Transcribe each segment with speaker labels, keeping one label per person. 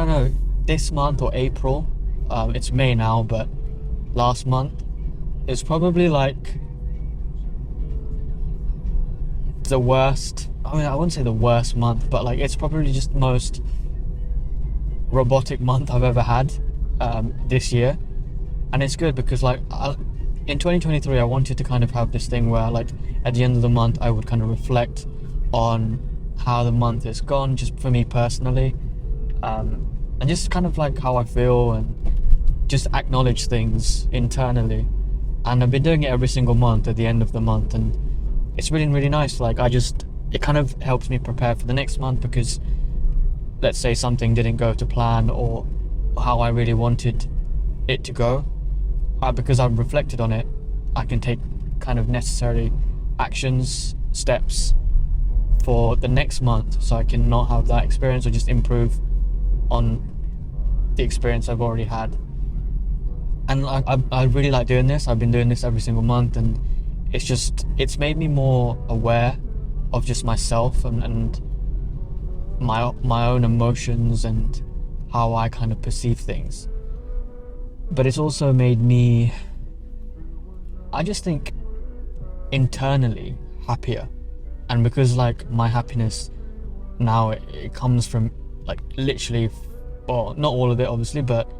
Speaker 1: don't know, this month or April, it's May now, but last month, it's probably like the worst. I mean, I wouldn't say the worst month, but like it's probably just the most robotic month I've ever had this year. And it's good because like in 2023 I wanted to kind of have this thing where like at the end of the month I would kind of reflect on how the month has gone, just for me personally, and just kind of like how I feel and just acknowledge things internally. And I've been doing it every single month at the end of the month, and it's really, really nice. Like it kind of helps me prepare for the next month, because let's say something didn't go to plan or how I really wanted it to go, because I've reflected on it, I can take kind of necessary actions, steps for the next month, so I can not have that experience or just improve on the experience I've already had. And I really like doing this. I've been doing this every single month, and it's made me more aware of just myself and my own emotions and how I kind of perceive things. But it's also made me, I just think, internally happier. And because like my happiness now, it comes from like literally, well, not all of it obviously, but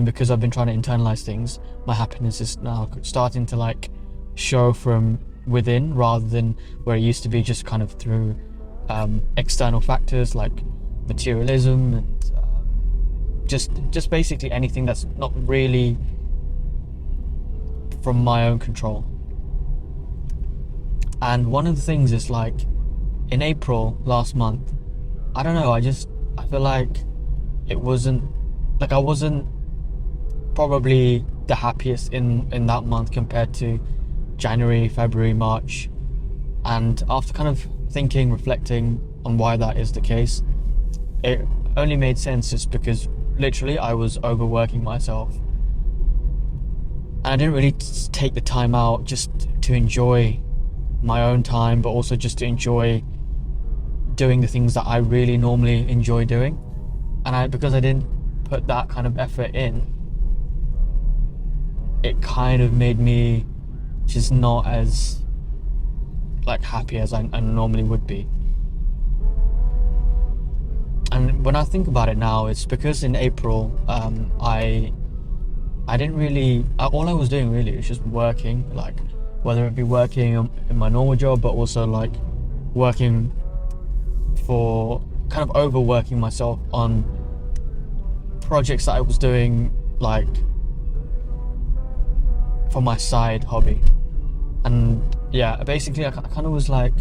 Speaker 1: because I've been trying to internalize things, my happiness is now starting to like show from within, rather than where it used to be just kind of through external factors like materialism and just basically anything that's not really from my own control. And one of the things is like in April last month, I don't know, I feel like I wasn't probably the happiest in that month compared to January, February, March. And after kind of thinking, reflecting on why that is the case, it only made sense just because literally I was overworking myself, and I didn't really take the time out just to enjoy my own time, but also just to enjoy doing the things that I really normally enjoy doing. And because I didn't put that kind of effort in, it kind of made me just not as like happy as I normally would be. And when I think about it now, it's because in April I didn't really, all I was doing really was just working, like whether it be working in my normal job, but also like working for, kind of overworking myself on projects that I was doing like for my side hobby. And yeah, basically I kind of was like,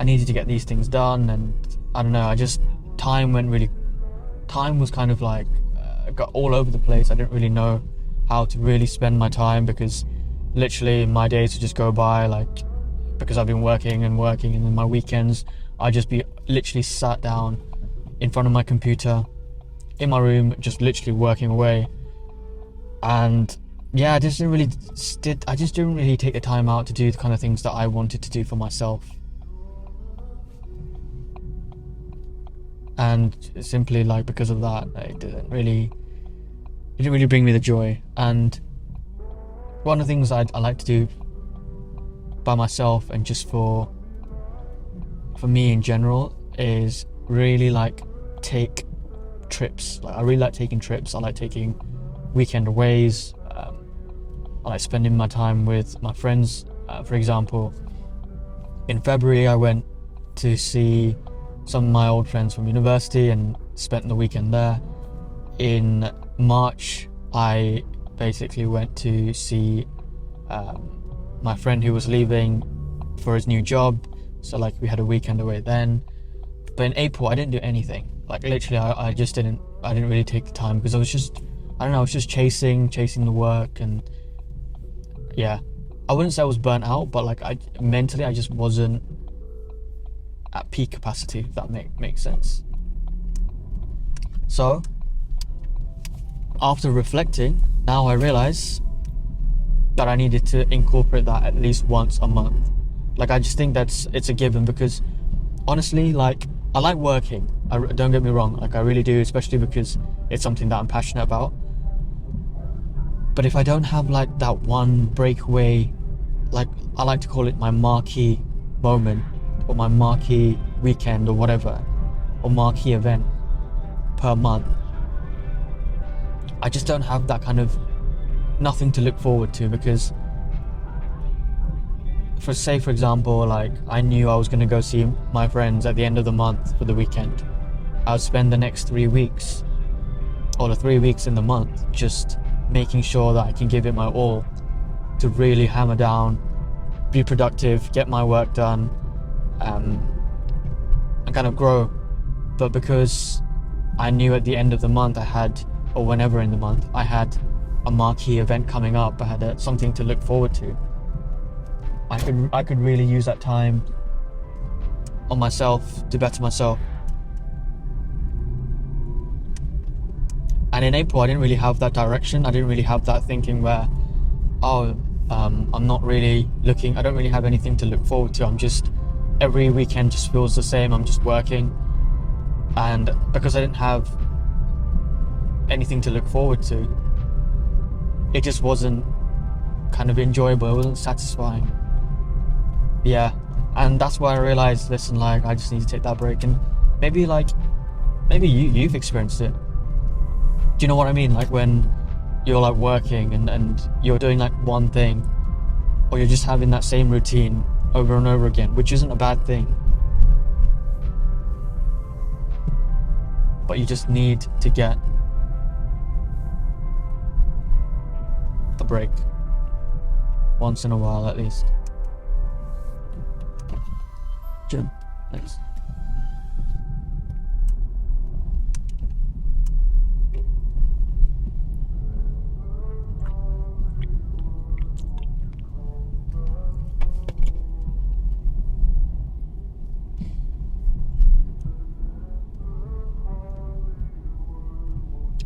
Speaker 1: I needed to get these things done, and I don't know, time was kind of like got all over the place. I didn't really know how to really spend my time, because literally my days would just go by, like, because I've been working, and then my weekends I'd just be literally sat down in front of my computer in my room, just literally working away. And yeah, I just didn't really take the time out to do the kind of things that I wanted to do for myself. And simply like because of that, it didn't really bring me the joy. And one of the things I like to do by myself, and just for me in general, is really like take trips. Like I really like taking trips. I like taking weekend aways. I like spending my time with my friends. For example, in February I went to see some of my old friends from university and spent the weekend there. In March I basically went to see my friend who was leaving for his new job, so like we had a weekend away then. But in April I didn't do anything. Like literally I didn't really take the time, because I was just chasing the work. And yeah, I wouldn't say I was burnt out, but like I just wasn't at peak capacity, if that makes sense. So after reflecting, now I realize that I needed to incorporate that at least once a month. Like I just think it's a given, because honestly, like I like working. Don't get me wrong, like I really do, especially because it's something that I'm passionate about. But if I don't have like that one breakaway, like I like to call it my marquee moment, or my marquee weekend, or whatever, or marquee event per month, I just don't have that kind of nothing to look forward to. Because for example, like I knew I was going to go see my friends at the end of the month for the weekend. I would spend the next 3 weeks, or the 3 weeks in the month, just making sure that I can give it my all to really hammer down, be productive, get my work done, and kind of grow. But because I knew at the end of the month or whenever in the month, I had a marquee event coming up, I had something to look forward to, I could really use that time on myself to better myself. And in April, I didn't really have that direction. I didn't really have that thinking where, I'm not really looking, I don't really have anything to look forward to. I'm just, every weekend just feels the same. I'm just working. And because I didn't have anything to look forward to, it just wasn't kind of enjoyable. It wasn't satisfying. Yeah. And that's why I realized, listen, like, I just need to take that break. And maybe you've experienced it. Do you know what I mean? Like when you're like working and you're doing like one thing, or you're just having that same routine over and over again, which isn't a bad thing. But you just need to get a break. Once in a while at least. Jim, thanks.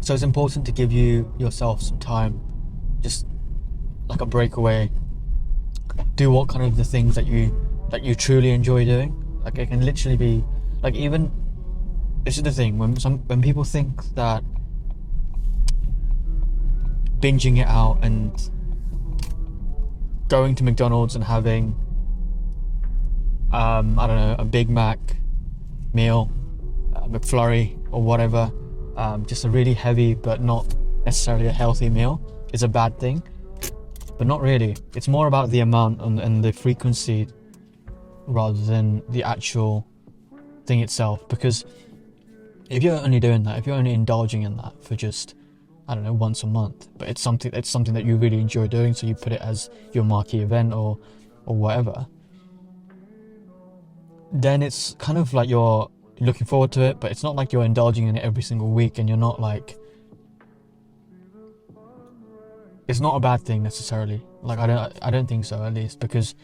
Speaker 1: So it's important to give yourself some time, just like a breakaway. Do what kind of the things that you truly enjoy doing. Like it can literally be like, even this is the thing, when people think that binging it out and going to McDonald's and having I don't know, a Big Mac meal, a McFlurry or whatever, just a really heavy but not necessarily a healthy meal, is a bad thing. But not really. It's more about the amount and the frequency rather than the actual thing itself. Because if you're only doing that, if you're only indulging in that for just, I don't know, once a month, but it's something that you really enjoy doing, so you put it as your marquee event or whatever, then it's kind of like you're looking forward to it, but it's not like you're indulging in it every single week, and you're not like, it's not a bad thing necessarily. Like I don't think so, at least, because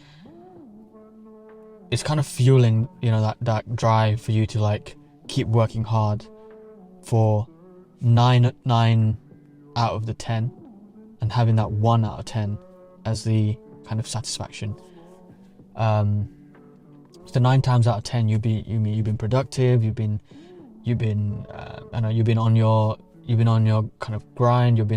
Speaker 1: it's kind of fueling, you know, that drive for you to like keep working hard for 9 out of the 10, and having that 1 out of 10 as the kind of satisfaction. So 9 times out of 10 you've been productive, you've been on your kind of grind, you've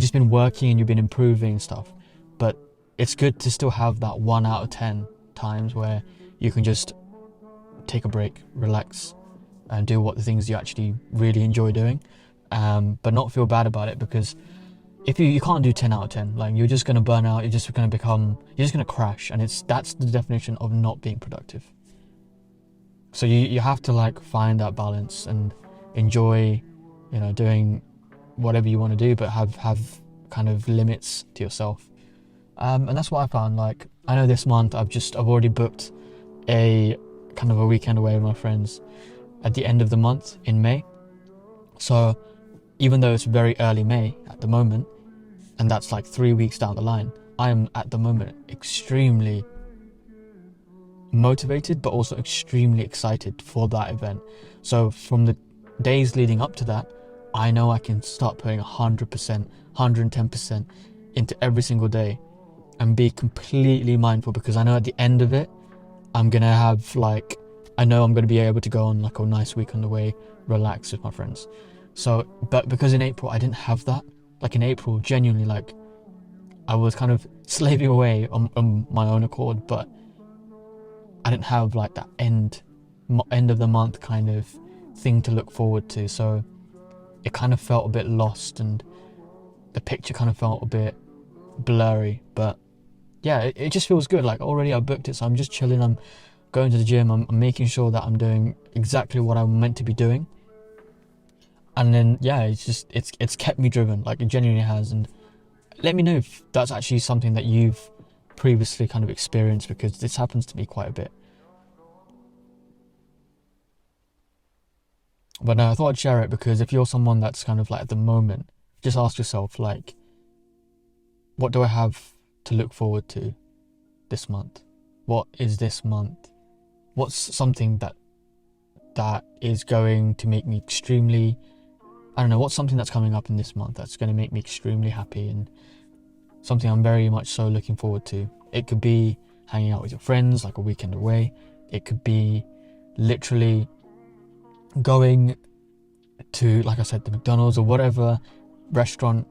Speaker 1: just been working and you've been improving and stuff. But it's good to still have that 1 out of 10 times where you can just take a break, relax, and do what the things you actually really enjoy doing, but not feel bad about it. Because if you can't do 10 out of 10, like, you're just going to burn out, you're just going to crash, and that's the definition of not being productive. So you have to like find that balance and enjoy, you know, doing whatever you want to do, but have kind of limits to yourself. And that's what I found. Like, I know this month I've already booked a kind of a weekend away with my friends at the end of the month in May. So even though it's very early May at the moment, and that's like 3 weeks down the line, I am at the moment extremely motivated, but also extremely excited for that event. So from the days leading up to that, I know I can start putting 100%, 110% into every single day and be completely mindful, because I know at the end of it, I'm going to have like I know I'm going to be able to go on like a nice weekend away, relax with my friends. So, but because in April I didn't have that, like in April, genuinely, like I was kind of slaving away on my own accord, but I didn't have like that end of the month kind of thing to look forward to. So it kind of felt a bit lost, and the picture kind of felt a bit blurry. But yeah, it just feels good. Like already I booked it, so I'm just chilling. I'm going to the gym. I'm making sure that I'm doing exactly what I'm meant to be doing. And then yeah, it's kept me driven. Like it genuinely has. And let me know if that's actually something that you've previously kind of experienced, because this happens to me quite a bit. But I thought I'd share it, because if you're someone that's kind of like at the moment, just ask yourself, like, what do I have to look forward to this month? What is this month? What's something that is going to make me extremely, I don't know, what's something that's coming up in this month that's going to make me extremely happy, and something I'm very much so looking forward to. It could be hanging out with your friends, like a weekend away. It could be literally going to, like I said, the McDonald's or whatever restaurant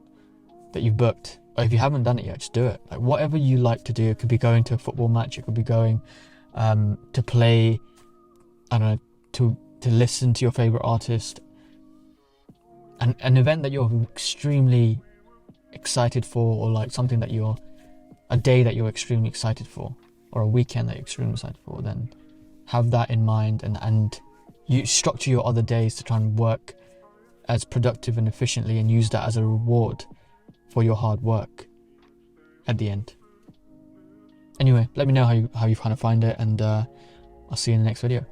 Speaker 1: that you've booked. Or if you haven't done it yet, just do it. Like whatever you like to do. It could be going to a football match. It could be going to play, I don't know, to listen to your favorite artist. An event that you're extremely excited for, or like something that a day that you're extremely excited for, or a weekend that you're extremely excited for, then have that in mind, and you structure your other days to try and work as productive and efficiently, and use that as a reward for your hard work at the end. Anyway, let me know how you kind of find it, and I'll see you in the next video.